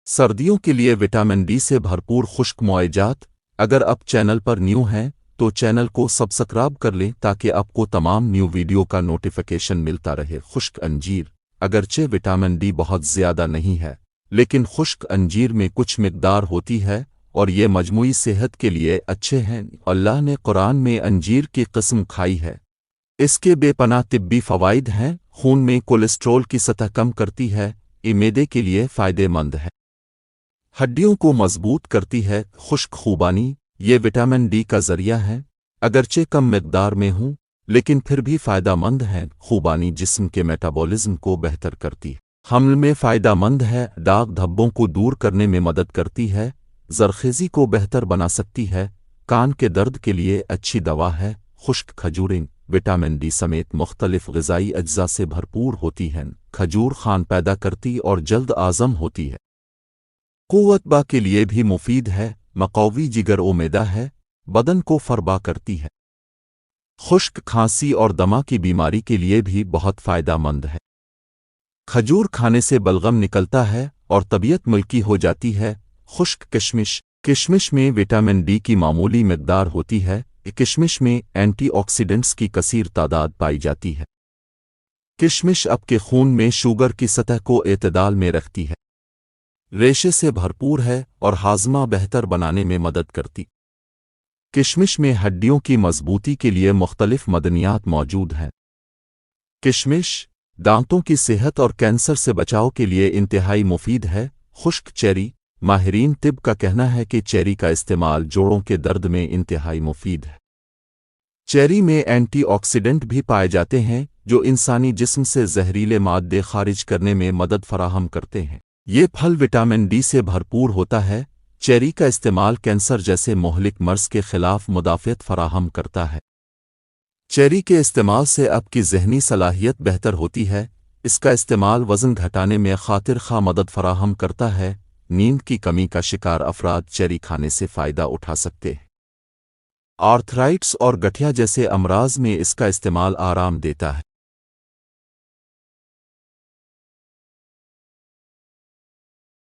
सर्दियों के लिए विटामिन डी से भरपूर खुश्क मुआवजात। अगर आप चैनल पर न्यू हैं तो चैनल को सब्सक्राइब कर लें ताकि आपको तमाम न्यू वीडियो का नोटिफिकेशन मिलता रहे। खुश्क अंजीर। अगरचे विटामिन डी बहुत ज़्यादा नहीं है, लेकिन खुश्क अंजीर में कुछ मिकदार होती है और ये मजमूई सेहत के लिए अच्छे हैं। अल्लाह ने कुरान में अंजीर की किस्म खाई है। इसके बेपनाह तिब्बी फ़वाइद हैं। खून में कोलेस्ट्रॉल की सतह कम करती है। ये मैदे के लिए फ़ायदेमंद है। हड्डियों को मजबूत करती है। खुश्क खूबानी। ये विटामिन डी का ज़रिया है, अगरचे कम मिकदार में हूँ लेकिन फिर भी फ़ायदेमंद है। खूबानी जिस्म के मेटाबॉलिज्म को बेहतर करती है। हमल में फ़ायदेमंद है। दाग धब्बों को दूर करने में मदद करती है। ज़रख़ेज़ी को बेहतर बना सकती है। कान के दर्द के लिए अच्छी दवा है। खुश्क खजूरें विटामिन डी समेत मुख्तलिफ ग़िज़ाई अज्जा से भरपूर होती हैं। खजूर खान पैदा करती और जल्द आज़म होती है। क़ुव्वत के लिए भी मुफीद है। मक़वी जिगर ओ मैदा है, बदन को फरबा करती है। खुश्क खांसी और दमा की बीमारी के लिए भी बहुत फ़ायदेमंद है। खजूर खाने से बलगम निकलता है और तबीयत मुल्की हो जाती है। खुश्क किशमिश। किशमिश में विटामिन डी की मामूली मिकदार होती है। किशमिश में एंटीऑक्सीडेंट्स की कसीर तादाद पाई जाती है। किशमिश आपके खून में शुगर की सतह को एतदाल में रखती है। रेशे से भरपूर है और हाजमा बेहतर बनाने में मदद करती। किशमिश में हड्डियों की मजबूती के लिए मुख्तलिफ मदनियात मौजूद हैं। किशमिश दांतों की सेहत और कैंसर से बचाव के लिए इंतहाई मुफीद है। खुश्क चेरी। माहिरीन तिब का कहना है कि चेरी का इस्तेमाल जोड़ों के दर्द में इंतहाई मुफीद है। चेरी में एंटीऑक्सीडेंट भी पाए जाते हैं जो इंसानी जिस्म से जहरीले मादे खारिज करने में मदद फराहम करते हैं। ये फल विटामिन डी से भरपूर होता है। चेरी का इस्तेमाल कैंसर जैसे मोहलिक मर्ज के खिलाफ मुदाफ़ियत फराहम करता है। चेरी के इस्तेमाल से आपकी ज़हनी सलाहियत बेहतर होती है। इसका इस्तेमाल वज़न घटाने में खातिर खा मदद फराहम करता है। नींद की कमी का शिकार अफराद चेरी खाने से फ़ायदा उठा सकते हैं। आर्थराइटिस और गठिया जैसे अमराज में इसका इस्तेमाल आराम देता है।